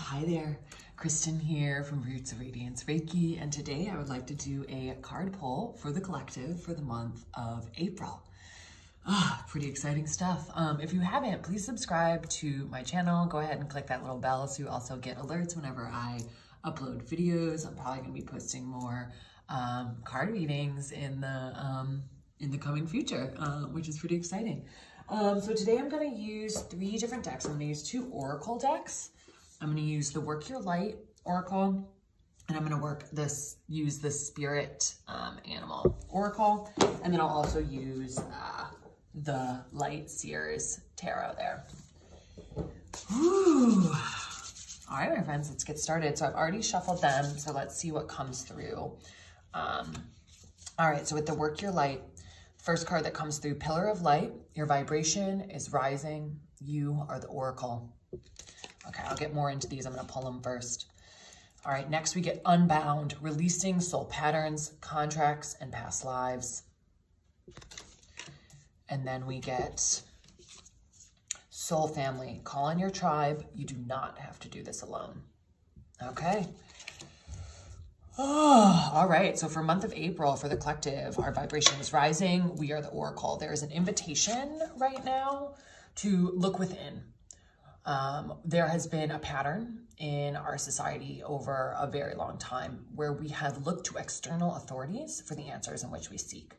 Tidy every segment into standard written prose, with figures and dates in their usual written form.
Hi there, Kristen here from Roots of Radiance Reiki, and today I would like to do a card pull for the collective for the month of April. Pretty exciting stuff. If you haven't, please subscribe to my channel. Go ahead and click that little bell so you also get alerts whenever I upload videos. I'm probably gonna be posting more card readings in the coming future, which is pretty exciting. So today I'm gonna use 3 different decks. I'm gonna use 2 oracle decks. I'm going to use the Work Your Light Oracle, and I'm going to use the Spirit Animal Oracle, and then I'll also use the Light Seers Tarot there. Whew. All right, my friends, let's get started. So I've already shuffled them, so let's see what comes through. All right, so with the Work Your Light, first card that comes through, Pillar of Light, your vibration is rising. You are the Oracle. Okay, I'll get more into these. I'm going to pull them first. All right, next we get Unbound, releasing soul patterns, contracts, and past lives. And then we get Soul Family, call on your tribe. You do not have to do this alone. Okay. Oh, all right, so for month of April, for the collective, our vibration is rising. We are the Oracle. There is an invitation right now to look within. There has been a pattern in our society over a very long time where we have looked to external authorities for the answers in which we seek.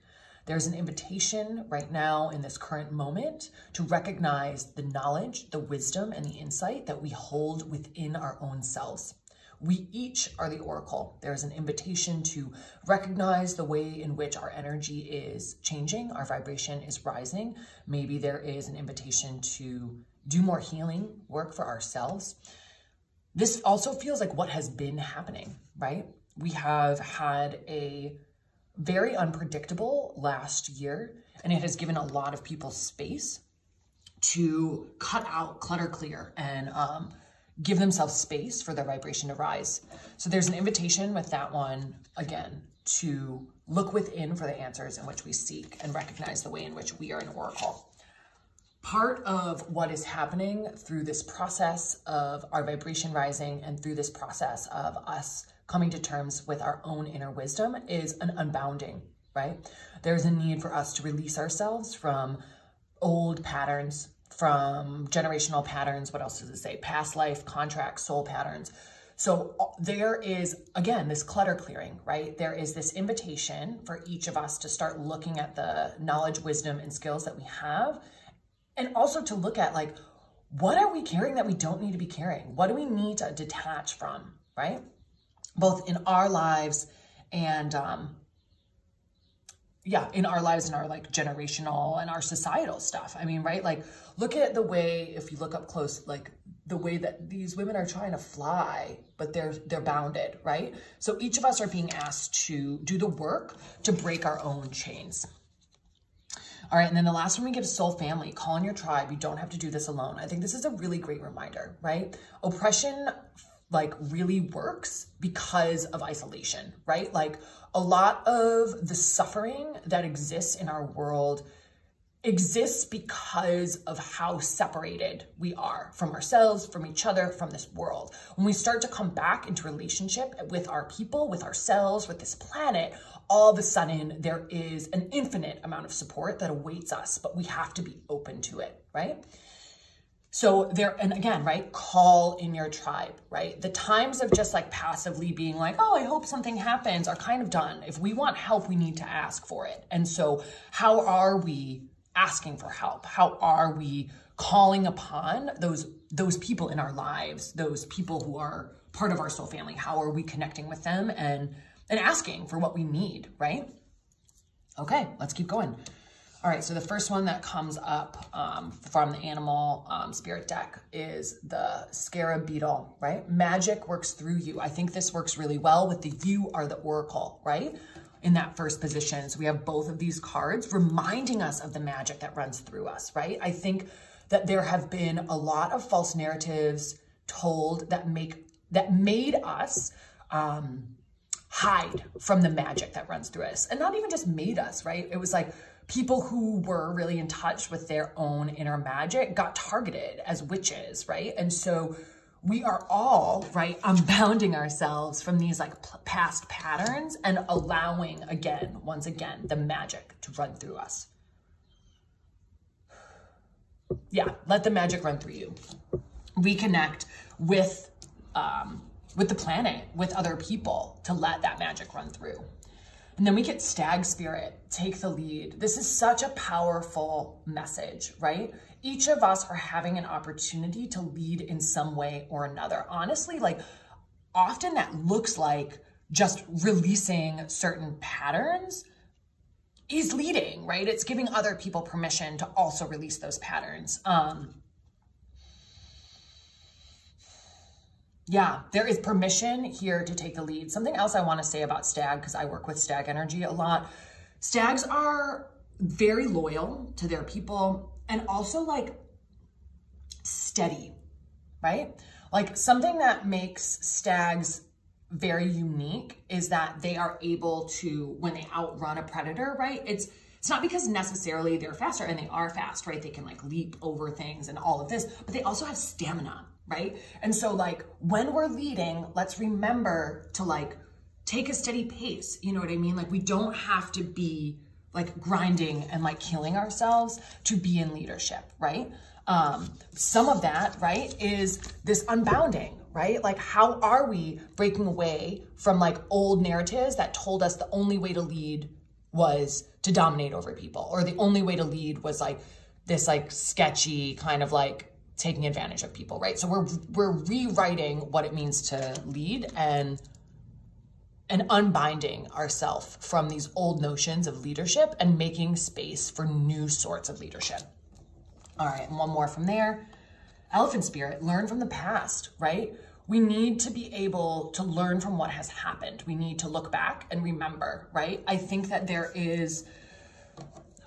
There's an invitation right now in this current moment to recognize the knowledge, the wisdom, and the insight that we hold within our own selves. We each are the Oracle. There's an invitation to recognize the way in which our energy is changing, our vibration is rising. Maybe there is an invitation to do more healing work for ourselves. This also feels like what has been happening, right? We have had a very unpredictable last year, and it has given a lot of people space to cut out, clutter clear, and give themselves space for their vibration to rise. So there's an invitation with that one, again, to look within for the answers in which we seek and recognize the way in which we are an oracle. Part of what is happening through this process of our vibration rising and through this process of us coming to terms with our own inner wisdom is an unbounding, right? There's a need for us to release ourselves from old patterns, from generational patterns. What else does it say? Past life, contracts, soul patterns. So there is, again, this clutter clearing, right? There is this invitation for each of us to start looking at the knowledge, wisdom, and skills that we have, and also to look at, like, what are we carrying that we don't need to be carrying? What do we need to detach from, right? Both in our lives and, in our lives and our, like, generational and our societal stuff. I mean, right? Like, look at the way, if you look up close, like, the way that these women are trying to fly, but they're bounded, right? So each of us are being asked to do the work to break our own chains. All right, and then the last one we get is Soul Family, call on your tribe. You don't have to do this alone. I think this is a really great reminder, right? Oppression, like, really works because of isolation, right? Like, a lot of the suffering that exists in our world exists because of how separated we are from ourselves, from each other, from this world. When we start to come back into relationship with our people, with ourselves, with this planet, all of a sudden there is an infinite amount of support that awaits us, but we have to be open to it, right? So there, and again, right, call in your tribe, right? The times of just, like, passively being like, oh, I hope something happens, are kind of done. If we want help, we need to ask for it. And so how are we asking for help? How are we calling upon those people in our lives, those people who are part of our soul family? How are we connecting with them and asking for what we need, right? Okay, let's keep going. All right, so the first one that comes up from the animal spirit deck is the scarab beetle, right? Magic works through you. I think this works really well with the you are the oracle, right? In that first position. So we have both of these cards reminding us of the magic that runs through us, right? I think that there have been a lot of false narratives told that made us hide from the magic that runs through us. And not even just made us, right? It was like people who were really in touch with their own inner magic got targeted as witches, right? And so we are all, right, unbounding ourselves from these like past patterns and allowing once again, the magic to run through us. Yeah, let the magic run through you. Reconnect with the planet, with other people, to let that magic run through. And then we get stag spirit, take the lead. This is such a powerful message, right? Each of us are having an opportunity to lead in some way or another. Honestly, like often that looks like just releasing certain patterns is leading, right? It's giving other people permission to also release those patterns. Yeah, there is permission here to take the lead. Something else I want to say about stag, because I work with stag energy a lot. Stags are very loyal to their people and also like steady, right? Like something that makes stags very unique is that they are able to, when they outrun a predator, right? It's not because necessarily they're faster, and they are fast, right? They can like leap over things and all of this, but they also have stamina, right? And so like when we're leading, let's remember to like take a steady pace. You know what I mean? Like we don't have to be like grinding and like killing ourselves to be in leadership, right? Some of that, right, is this unbounding, right? Like how are we breaking away from like old narratives that told us the only way to lead was to dominate over people, or the only way to lead was like this like sketchy kind of like taking advantage of people, right? So we're rewriting what it means to lead and unbinding ourselves from these old notions of leadership and making space for new sorts of leadership. All right, and one more from there. Elephant spirit, learn from the past, right? We need to be able to learn from what has happened. We need to look back and remember, right? I think that there is,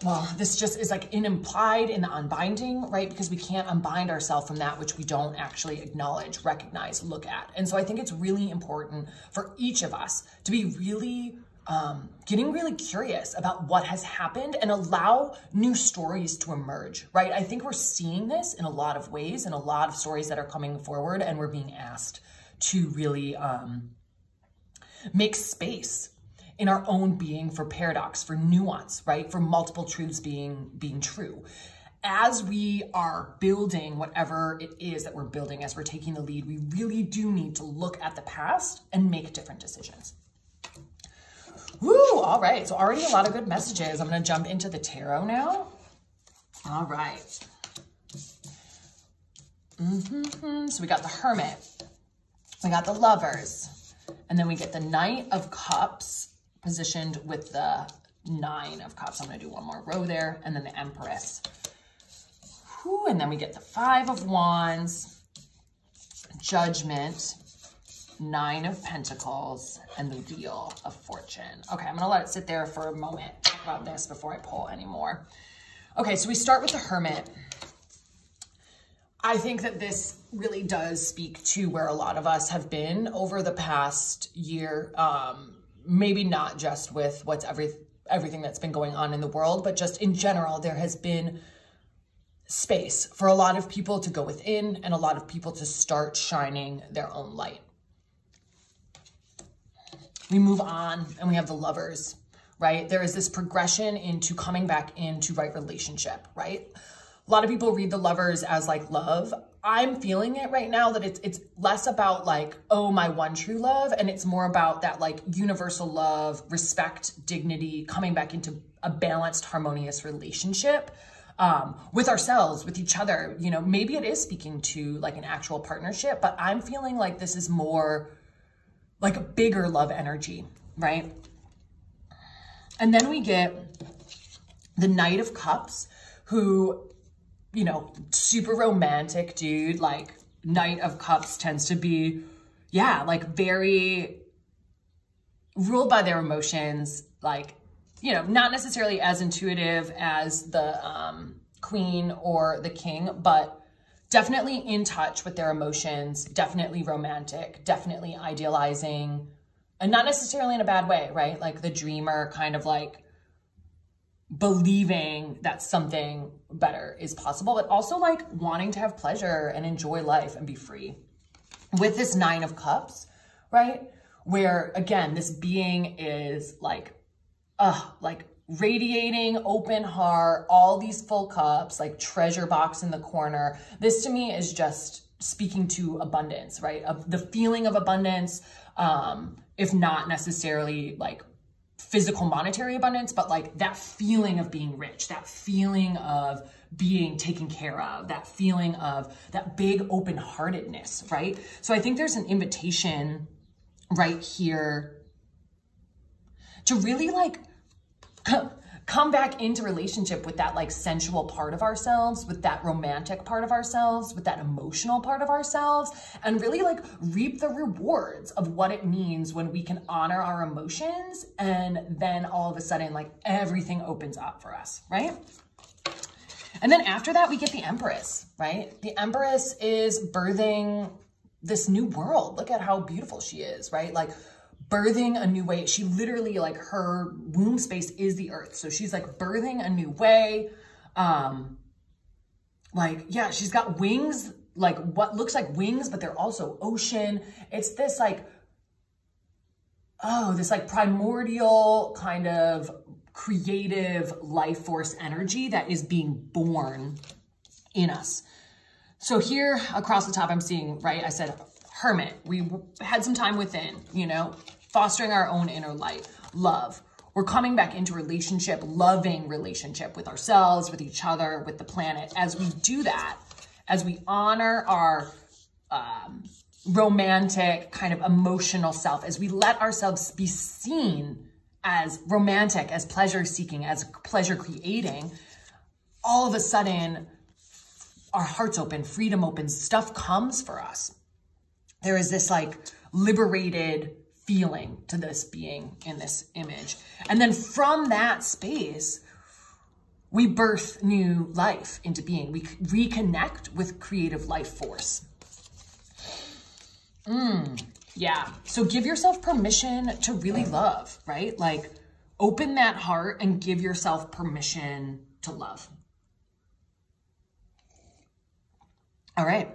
well, this just is like implied in the unbinding, right? Because we can't unbind ourselves from that which we don't actually acknowledge, recognize, look at. And so I think it's really important for each of us to be really getting really curious about what has happened and allow new stories to emerge, right? I think we're seeing this in a lot of ways, in a lot of stories that are coming forward, and we're being asked to really make space in our own being for paradox, for nuance, right? For multiple truths being true. As we are building whatever it is that we're building, as we're taking the lead, we really do need to look at the past and make different decisions. Woo, all right, so already a lot of good messages. I'm gonna jump into the tarot now. All right. So we got the Hermit, we got the Lovers, and then we get the Knight of Cups positioned with the Nine of Cups. I'm gonna do one more row there, and then the Empress. Whew, and then we get the Five of Wands, Judgment, Nine of Pentacles, and the Wheel of Fortune. Okay, I'm gonna let it sit there for a moment, talk about this before I pull any more. Okay, so we start with the Hermit. I think that this really does speak to where a lot of us have been over the past year. Maybe not just with what's everything that's been going on in the world, but just in general, there has been space for a lot of people to go within and a lot of people to start shining their own light. We move on and we have the Lovers, right? There is this progression into coming back into right relationship, right? A lot of people read the Lovers as like love. I'm feeling it right now that it's less about like, oh, my one true love. And it's more about that like universal love, respect, dignity, coming back into a balanced, harmonious relationship with ourselves, with each other. You know, maybe it is speaking to like an actual partnership, but I'm feeling like this is more like a bigger love energy, right? And then we get the Knight of Cups, who, you know, super romantic dude. Like Knight of Cups tends to be, yeah, like very ruled by their emotions, like, you know, not necessarily as intuitive as the Queen or the King, but definitely in touch with their emotions, definitely romantic, definitely idealizing, and not necessarily in a bad way, right? Like the dreamer, kind of like believing that something better is possible, but also like wanting to have pleasure and enjoy life and be free. with this 9 of Cups, right? Where again, this being is like radiating, open heart, all these full cups, like treasure box in the corner. This to me is just speaking to abundance, right? Of the feeling of abundance, if not necessarily like physical monetary abundance, but like that feeling of being rich, that feeling of being taken care of, that feeling of that big open-heartedness, right? So I think there's an invitation right here to really like come back into relationship with that like sensual part of ourselves, with that romantic part of ourselves, with that emotional part of ourselves, and really like reap the rewards of what it means when we can honor our emotions, and then all of a sudden like everything opens up for us, right? And then after that, we get the Empress, right? The Empress is birthing this new world. Look at how beautiful she is, right? Like birthing a new way. She literally, like, her womb space is the earth. So she's like birthing a new way. Like, yeah, she's got wings, like what looks like wings, but they're also ocean. It's this like, oh, this like primordial kind of creative life force energy that is being born in us. So here across the top, I'm seeing, right, I said hermit. We had some time within, you know, fostering our own inner light, love. We're coming back into relationship, loving relationship with ourselves, with each other, with the planet. As we do that, as we honor our romantic kind of emotional self, as we let ourselves be seen as romantic, as pleasure seeking, as pleasure creating, all of a sudden our hearts open, freedom opens, stuff comes for us. There is this like liberated feeling to this being in this image. And then from that space, we birth new life into being. We reconnect with creative life force. Yeah. So give yourself permission to really love, right? Like open that heart and give yourself permission to love. All right.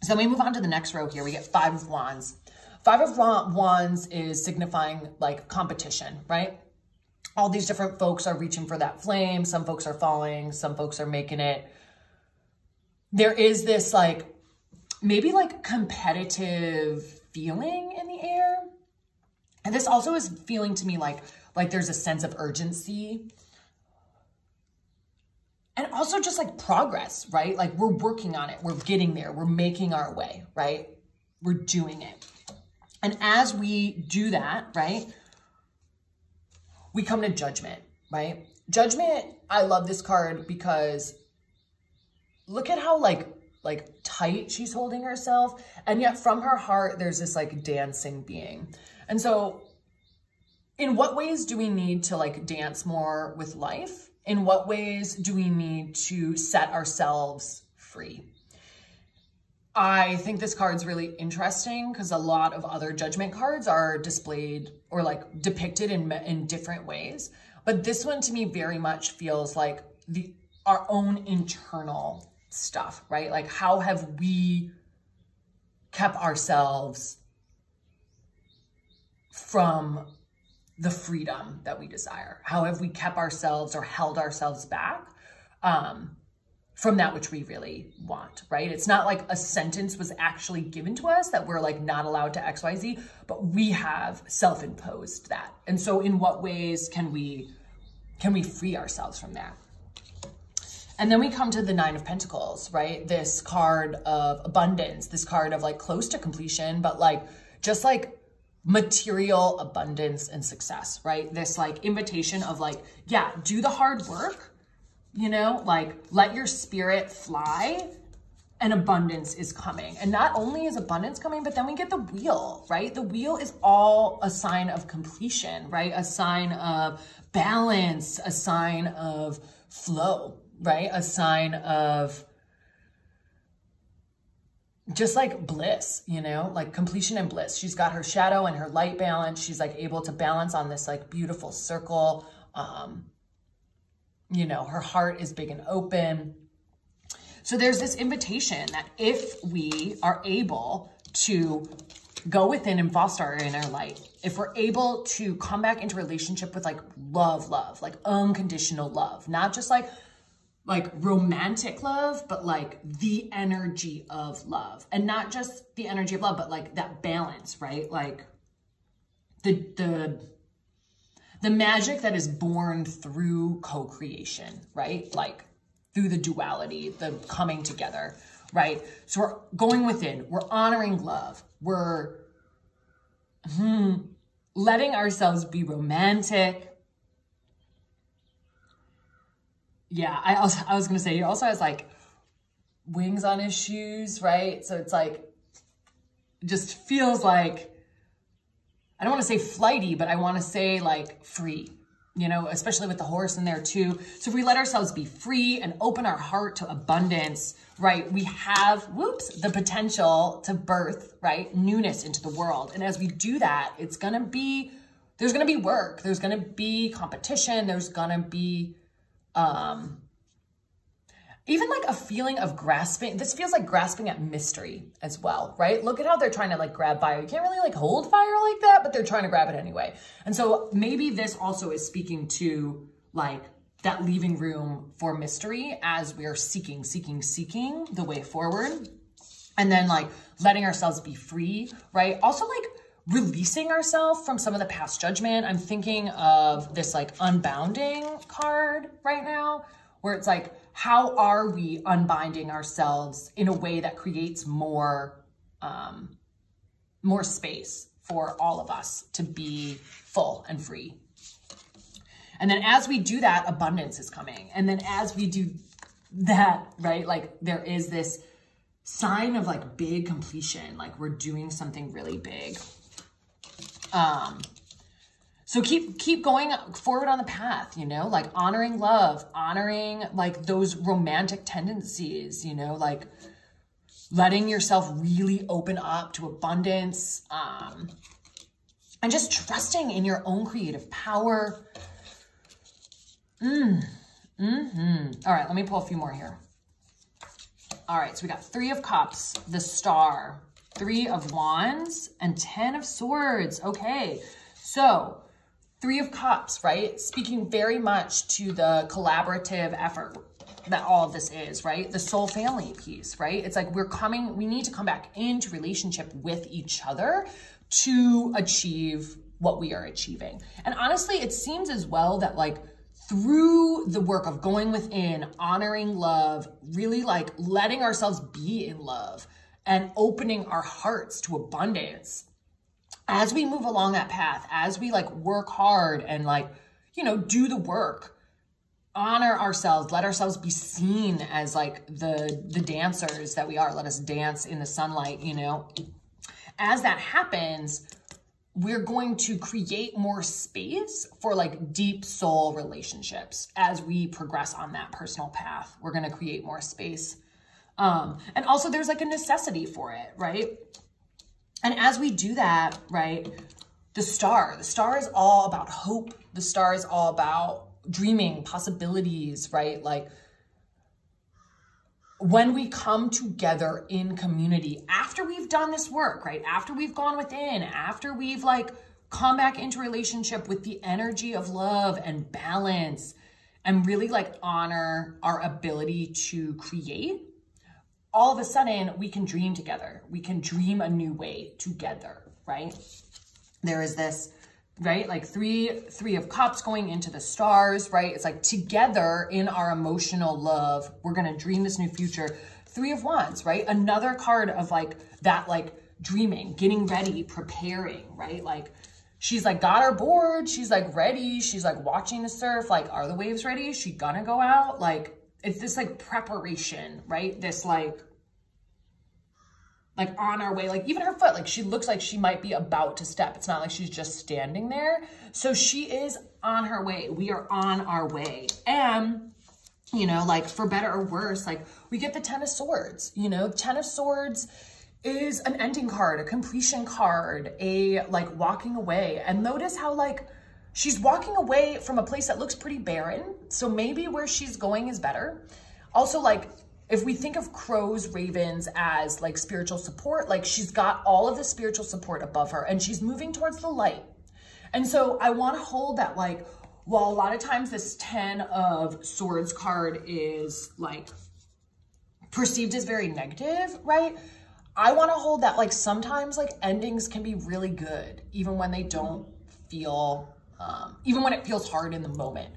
So we move on to the next row here. We get 5 of Wands. 5 of Wands is signifying like competition, right? All these different folks are reaching for that flame. Some folks are falling. Some folks are making it. There is this like, maybe like competitive feeling in the air. And this also is feeling to me like there's a sense of urgency. And also just like progress, right? Like we're working on it. We're getting there. We're making our way, right? We're doing it. And as we do that, right, we come to Judgment, right? Judgment, I love this card because look at how like tight she's holding herself. And yet from her heart, there's this like dancing being. And so in what ways do we need to like dance more with life? In what ways do we need to set ourselves free? I think this card's really interesting because a lot of other Judgment cards are displayed or like depicted in different ways. But this one to me very much feels like our own internal stuff, right? Like how have we kept ourselves from the freedom that we desire? How have we kept ourselves or held ourselves back from that which we really want, right? It's not like a sentence was actually given to us that we're like not allowed to XYZ, but we have self-imposed that. And so in what ways can we free ourselves from that? And then we come to the 9 of Pentacles, right? This card of abundance, this card of like close to completion, but like just like material abundance and success, right? This like invitation of like, yeah, do the hard work, you know, like let your spirit fly and abundance is coming. And not only is abundance coming, but then we get the wheel, right? The wheel is all a sign of completion, right? A sign of balance, a sign of flow, right? A sign of just like bliss, you know, like completion and bliss. She's got her shadow and her light balance. She's like able to balance on this like beautiful circle. You know, her heart is big and open. So there's this invitation that if we are able to go within and foster our inner light, if we're able to come back into relationship with like love, like unconditional love, not just like romantic love, but like the energy of love, and not just the energy of love, but like that balance, right? Like the magic that is born through co-creation, right? Like through the duality, the coming together, right? So we're going within, we're honoring love, we're letting ourselves be romantic. Yeah, I was gonna say, he also has like wings on his shoes, right? So it's like, just feels like, I don't want to say flighty, but I want to say like free, you know, especially with the horse in there too. So if we let ourselves be free and open our heart to abundance, right, we have, the potential to birth, right, newness into the world. And as we do that, there's going to be work. There's going to be competition. There's going to be, even like a feeling of grasping. This feels like grasping at mystery as well, right? Look at how they're trying to like grab fire. You can't really like hold fire like that, but they're trying to grab it anyway. And so maybe this also is speaking to like that leaving room for mystery as we are seeking the way forward. And then like letting ourselves be free, right? Also like releasing ourselves from some of the past judgment. I'm thinking of this like unbounding card right now, where it's like, how are we unbinding ourselves in a way that creates more space for all of us to be full and free? And then as we do that, abundance is coming. And then as we do that, right, like there is this sign of like big completion, like we're doing something really big. So keep going forward on the path, you know, like honoring love, honoring like those romantic tendencies, you know, like letting yourself really open up to abundance, and just trusting in your own creative power. All right, let me pull a few more here. All right, so we got 3 of Cups, the Star, 3 of Wands, and 10 of Swords. Okay, so 3 of Cups, right? Speaking very much to the collaborative effort that all of this is, right? The soul family piece, right? It's like we need to come back into relationship with each other to achieve what we are achieving. And honestly, it seems as well that like through the work of going within, honoring love, really like letting ourselves be in love and opening our hearts to abundance, as we move along that path, as we like work hard and like, you know, do the work, honor ourselves, let ourselves be seen as like the dancers that we are. Let us dance in the sunlight, you know. As that happens, we're going to create more space for like deep soul relationships. As we progress on that personal path, we're going to create more space. And also there's like a necessity for it, right? And as we do that, right, the star is all about hope. The star is all about dreaming, possibilities, right? Like when we come together in community, after we've done this work, right? After we've gone within, after we've like come back into relationship with the energy of love and balance and really like honor our ability to create, all of a sudden we can dream together. We can dream a new way together, right? There is this, right? Like three of Cups going into the stars, right? It's like together in our emotional love, we're going to dream this new future. 3 of Wands, right? Another card of like that, like dreaming, getting ready, preparing, right? Like she's like got her board. She's like ready. She's like watching the surf. Like, are the waves ready? Is she gonna go out? Like, it's this like preparation, right? This like on our way, like even her foot, like she looks like she might be about to step. It's not like she's just standing there. So she is on her way. We are on our way. And, you know, like for better or worse, like we get the 10 of Swords, you know, 10 of Swords is an ending card, a completion card, a like walking away. And notice how like she's walking away from a place that looks pretty barren. So maybe where she's going is better. Also like if we think of crows, ravens as like spiritual support, like she's got all of the spiritual support above her and she's moving towards the light. And so I want to hold that, like, while a lot of times this 10 of Swords card is like perceived as very negative, right? I want to hold that, like, sometimes like endings can be really good, even when they don't feel, even when it feels hard in the moment.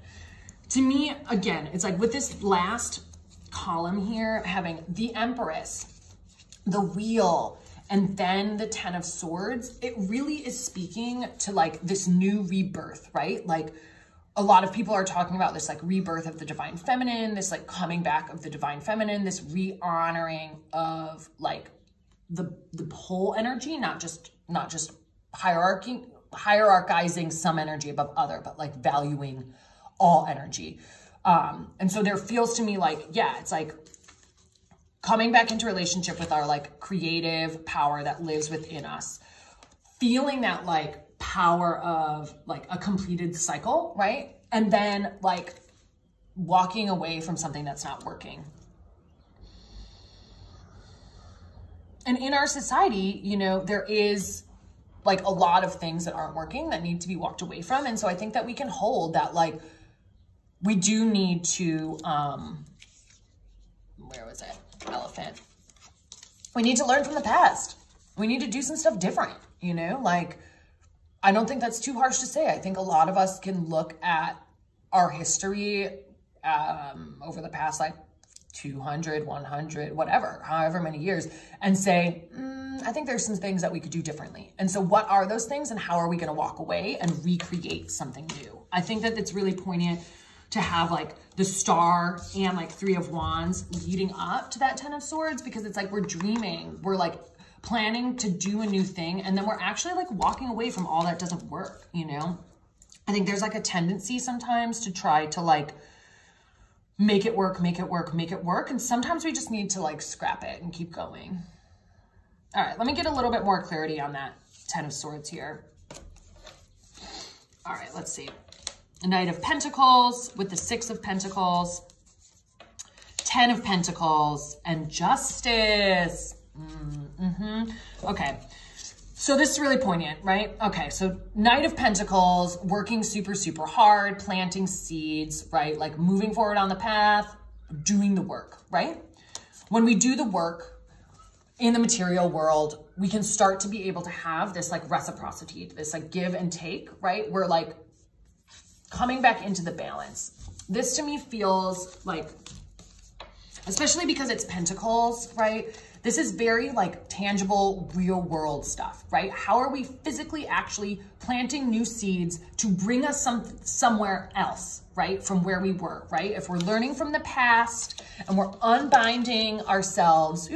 To me, again, it's like with this last column here, having the Empress, the Wheel, and then the 10 of Swords, it really is speaking to like this new rebirth, right? Like a lot of people are talking about this like rebirth of the divine feminine, this like coming back of the divine feminine, this re-honoring of like the whole energy, not just hierarchizing some energy above other, but like valuing all energy. And so there feels to me like, yeah, it's like coming back into relationship with our like creative power that lives within us, feeling that like power of like a completed cycle, right? And then like walking away from something that's not working. And in our society, you know, there is like a lot of things that aren't working that need to be walked away from. And so I think that we can hold that, like, we do need to, where was it? Elephant. We need to learn from the past. We need to do some stuff different, you know, like, I don't think that's too harsh to say. I think a lot of us can look at our history over the past like 200, 100, whatever, however many years, and say, I think there's some things that we could do differently. And so what are those things and how are we going to walk away and recreate something new? I think that it's really poignant to have like the Star and like 3 of Wands leading up to that 10 of Swords, because it's like we're dreaming, we're like planning to do a new thing, and then we're actually like walking away from all that doesn't work, you know? I think there's like a tendency sometimes to try to like make it work, make it work, make it work. And sometimes we just need to like scrap it and keep going. All right, let me get a little bit more clarity on that 10 of Swords here. All right, let's see. Knight of Pentacles with the 6 of Pentacles, 10 of Pentacles, and Justice. Okay, so this is really poignant, right? Okay, so Knight of Pentacles, working super, super hard, planting seeds, right? Like moving forward on the path, doing the work, right? When we do the work in the material world, we can start to be able to have this like reciprocity, this like give and take, right? We're like coming back into the balance. This to me feels like, especially because it's Pentacles, right? This is very like tangible, real world stuff, right? How are we physically actually planting new seeds to bring us somewhere else, right? From where we were, right? If we're learning from the past and we're unbinding ourselves,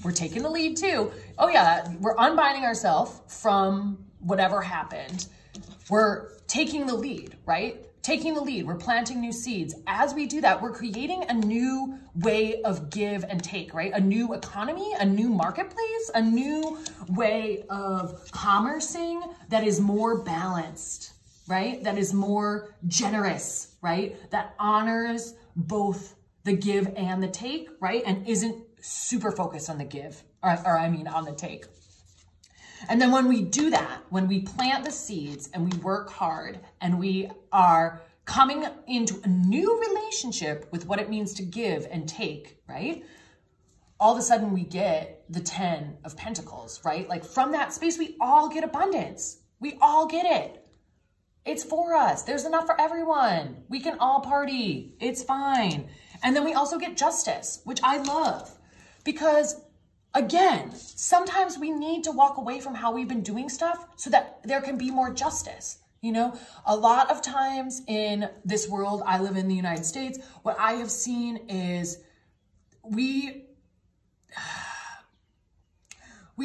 we're taking the lead too. Oh yeah, we're unbinding ourselves from whatever happened. We're taking the lead, right? Taking the lead, we're planting new seeds. As we do that, we're creating a new way of give and take, right? A new economy, a new marketplace, a new way of commercing that is more balanced, right? That is more generous, right? That honors both the give and the take, right? And isn't super focused on the give, or on the take. And then when we do that, when we plant the seeds and we work hard and we are coming into a new relationship with what it means to give and take, right? All of a sudden we get the 10 of Pentacles, right? Like from that space, we all get abundance. We all get it. It's for us. There's enough for everyone. We can all party. It's fine. And then we also get justice, which I love, because again, sometimes we need to walk away from how we've been doing stuff so that there can be more justice. You know, a lot of times in this world, I live in the United States, what I have seen is we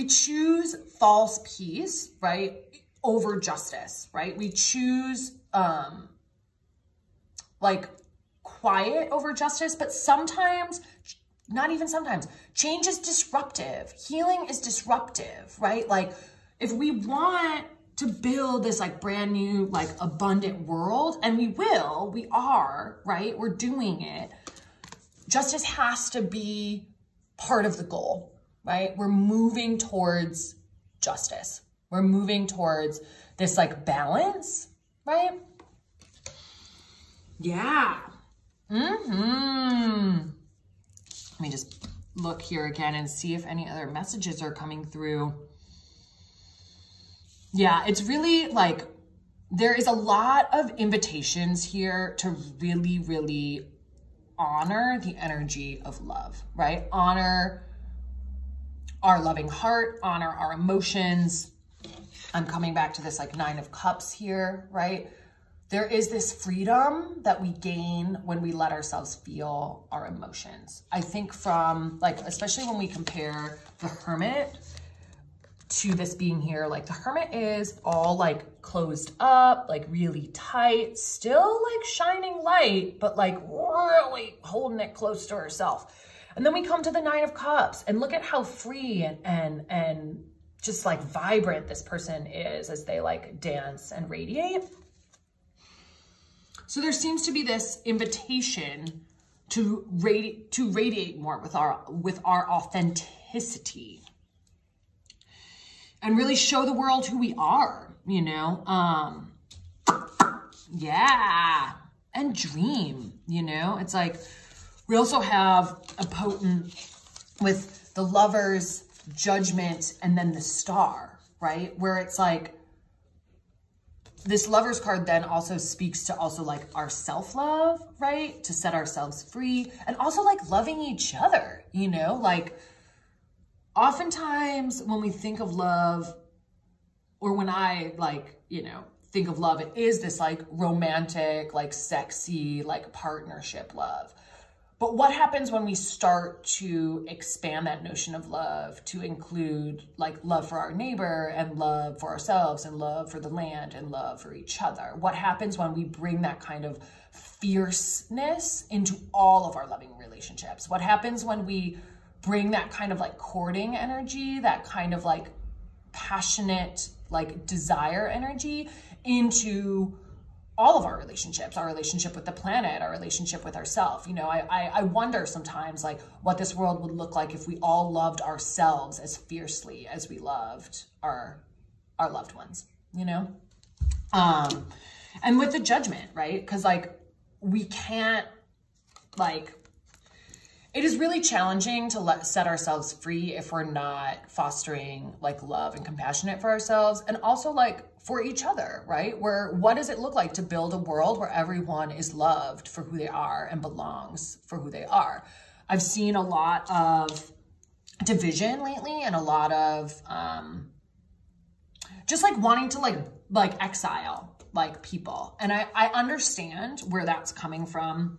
choose false peace, right, over justice, right? We choose like quiet over justice, but sometimes, not even sometimes, change is disruptive. Healing is disruptive, right? Like if we want to build this like brand new, like abundant world, and we are, right? We're doing it. justice has to be part of the goal, right? We're moving towards justice. We're moving towards this like balance, right? Yeah. Let me just look here again and see if any other messages are coming through. Yeah, it's really like, there is a lot of invitations here to really, really honor the energy of love, right? Honor our loving heart, honor our emotions. I'm coming back to this like 9 of Cups here, right? There is this freedom that we gain when we let ourselves feel our emotions. I think from like, especially when we compare the Hermit to this being here, like the Hermit is all like closed up, like really tight, still like shining light, but like really holding it close to herself. And then we come to the 9 of Cups and look at how free and just like vibrant this person is as they like dance and radiate. So there seems to be this invitation to radiate more with our authenticity and really show the world who we are, you know? Yeah, and dream, you know? It's like, we also have a potent with the Lovers, Judgment, and then the Star, right? Where it's like, this Lovers card then also speaks to also like our self-love, right? To set ourselves free and also like loving each other, you know? Like oftentimes when we think of love, or when I like, you know, think of love, it is this like romantic, like sexy, like partnership love. But what happens when we start to expand that notion of love to include like love for our neighbor and love for ourselves and love for the land and love for each other? What happens when we bring that kind of fierceness into all of our loving relationships? What happens when we bring that kind of like courting energy, that kind of like passionate, like desire energy into all of our relationships, our relationship with the planet, our relationship with ourselves? You know, I wonder sometimes like what this world would look like if we all loved ourselves as fiercely as we loved our loved ones, you know? And with the Judgment, right? Because like we can't like, it is really challenging to set ourselves free if we're not fostering like love and compassionate for ourselves and also like for each other, right? Where what does it look like to build a world where everyone is loved for who they are and belongs for who they are? I've seen a lot of division lately and a lot of just like wanting to like exile like people. And I understand where that's coming from.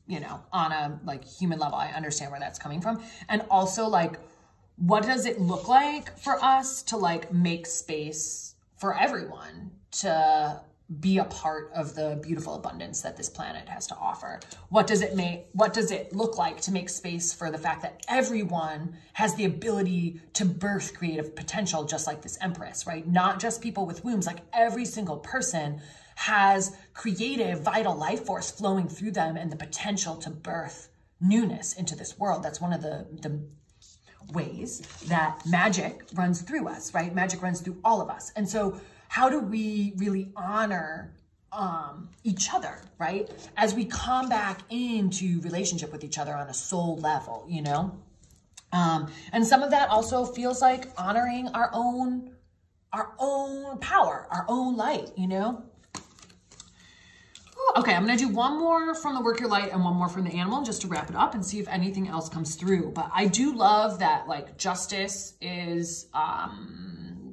You know, on a like human level, I understand where that's coming from. And also like, what does it look like for us to like make space for everyone to be a part of the beautiful abundance that this planet has to offer? What does it look like to make space for the fact that everyone has the ability to birth creative potential, just like this Empress, right? Not just people with wombs, like every single person has creative, vital life force flowing through them and the potential to birth newness into this world. That's one of the ways that magic runs through us, right? Magic runs through all of us. And so how do we really honor each other, right? As we come back into relationship with each other on a soul level, you know? And some of that also feels like honoring our own power, our own light, you know? Okay, I'm going to do one more from the Work Your Light and one more from the Animal just to wrap it up and see if anything else comes through. But I do love that like justice is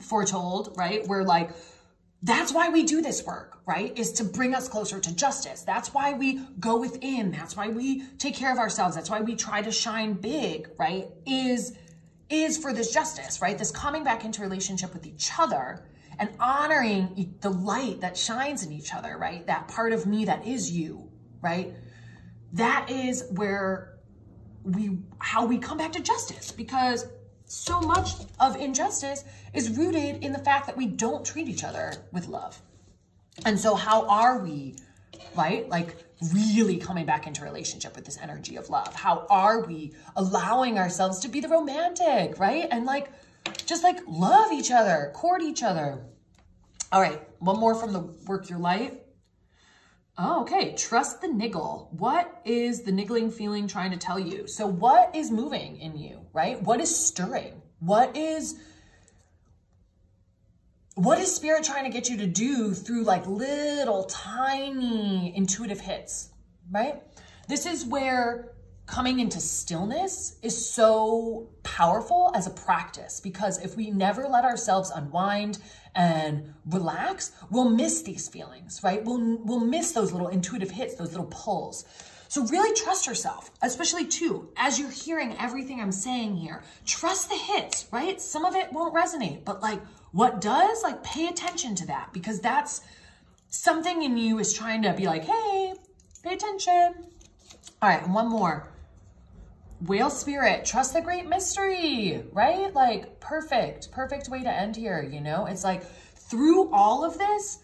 foretold, right? Where like, that's why we do this work, right? Is to bring us closer to justice. That's why we go within. That's why we take care of ourselves. That's why we try to shine big, right? Is for this justice, right? This coming back into relationship with each other and honoring the light that shines in each other, right? That part of me that is you, right? That is where how we come back to justice, because so much of injustice is rooted in the fact that we don't treat each other with love. And so how are we, right? Like really coming back into relationship with this energy of love? How are we allowing ourselves to be the romantic, right? And like, just like love each other, court each other. All right, one more from the Work Your Light. Oh, okay, trust the niggle. What is the niggling feeling trying to tell you? So what is moving in you, right? What is stirring? What is spirit trying to get you to do through like little tiny intuitive hits, right? This is where coming into stillness is so powerful as a practice, because if we never let ourselves unwind and relax, we'll miss these feelings, right? We'll miss those little intuitive hits, those little pulls. So really trust yourself, especially too, as you're hearing everything I'm saying here, trust the hits, right? Some of it won't resonate, but like what does, like pay attention to that, because that's something in you is trying to be like, hey, pay attention. All right, and one more. Whale spirit, trust the great mystery, right? Like perfect way to end here, you know? It's like through all of this,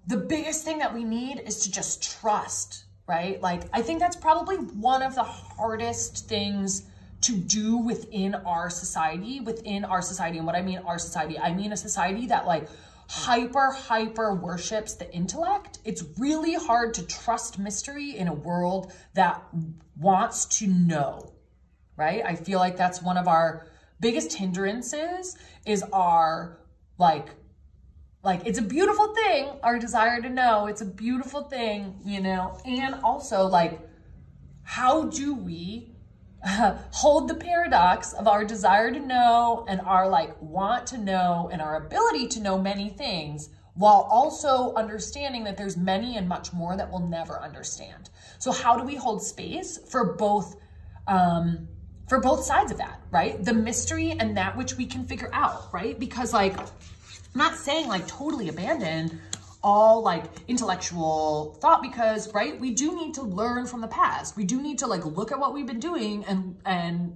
the biggest thing that we need is to just trust, right? Like I think that's probably one of the hardest things to do within our society. And what I mean our society, I mean a society that like hyper worships the intellect. It's really hard to trust mystery in a world that wants to know, right? I feel like that's one of our biggest hindrances is our like it's a beautiful thing, our desire to know. It's a beautiful thing, you know? And also like, how do we hold the paradox of our desire to know and our like want to know and our ability to know many things, while also understanding that there's many and much more that we'll never understand. So how do we hold space for both sides of that, right? The mystery and that which we can figure out, right? Because like, I'm not saying like totally abandon all like intellectual thought, because right, we do need to learn from the past. We do need to like look at what we've been doing and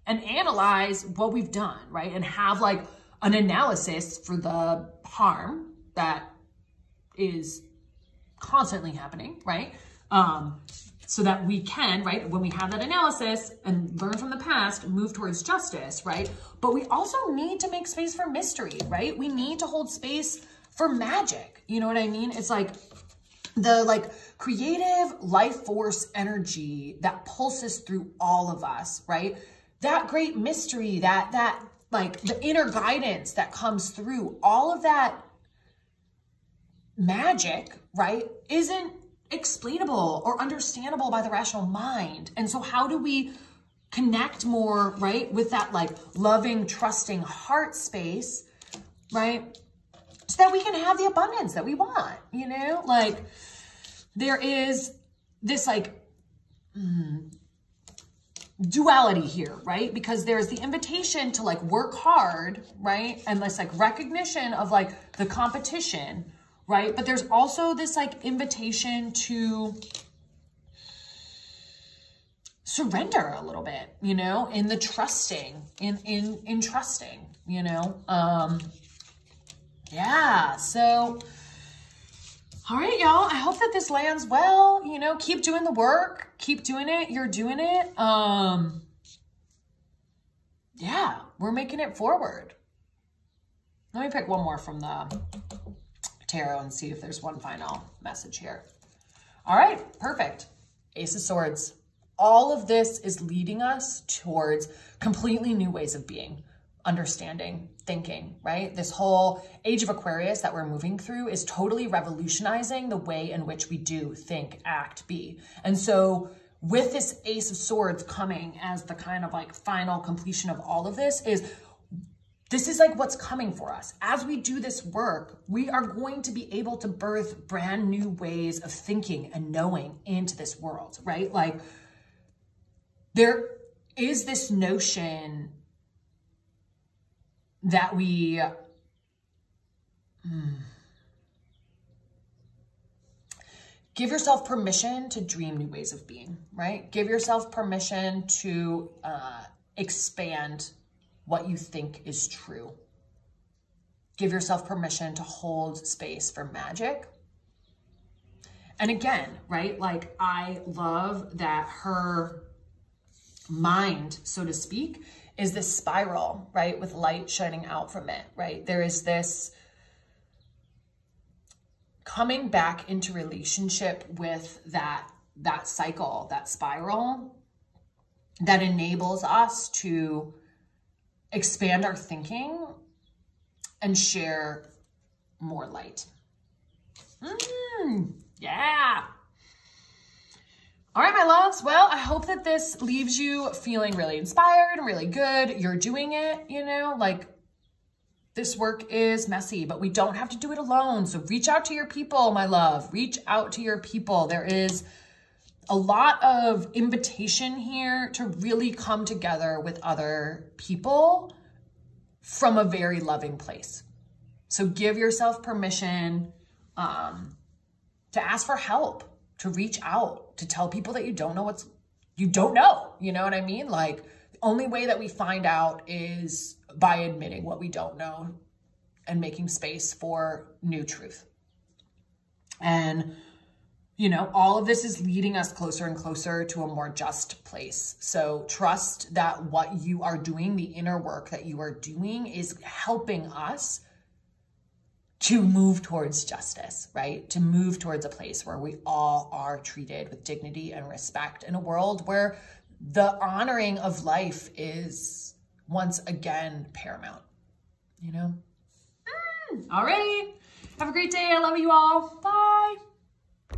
analyze what we've done, right? And have like an analysis for the harm that is constantly happening, right? So that we can, right, when we have that analysis and learn from the past, move towards justice, right? But we also need to make space for mystery, right? We need to hold space for magic. You know what I mean? It's like the like creative life force energy that pulses through all of us, right? That great mystery, that like the inner guidance that comes through, all of that magic, right, isn't explainable or understandable by the rational mind. And so how do we connect more, right, with that like loving, trusting heart space, right, so that we can have the abundance that we want, you know? Like there is this like duality here, right? Because there's the invitation to like work hard, right? And this like recognition of like the competition, right? But there's also this like invitation to surrender a little bit, you know, in the trusting, in trusting, you know? Yeah, so, all right, y'all, I hope that this lands well, you know, keep doing the work, keep doing it, you're doing it. Yeah, we're making it forward. Let me pick one more from the tarot and see if there's one final message here. All right, perfect. Ace of Swords. All of this is leading us towards completely new ways of being, understanding, thinking, right? This whole age of Aquarius that we're moving through is totally revolutionizing the way in which we do think, act, be. And so with this Ace of Swords coming as the kind of like final completion of all of this is like what's coming for us. As we do this work, we are going to be able to birth brand new ways of thinking and knowing into this world, right? Like there is this notion that we give yourself permission to dream new ways of being, right? Give yourself permission to expand what you think is true. Give yourself permission to hold space for magic And again, right? Like, I love that her mind, so to speak, is this spiral, right? With light shining out from it, right? There is this coming back into relationship with that cycle, that spiral that enables us to expand our thinking and share more light. Yeah. All right, my loves. Well, I hope that this leaves you feeling really inspired and really good. You're doing it, you know, like, this work is messy, but we don't have to do it alone. So reach out to your people, my love. Reach out to your people. There is a lot of invitation here to really come together with other people from a very loving place. So give yourself permission to ask for help, to reach out, to tell people that you don't know you know what I mean? Like, the only way that we find out is by admitting what we don't know and making space for new truth. And, you know, all of this is leading us closer and closer to a more just place. So trust that what you are doing, the inner work that you are doing, is helping us to move towards justice, right? To move towards a place where we all are treated with dignity and respect, in a world where the honoring of life is once again paramount, you know? All right. Have a great day. I love you all. Bye.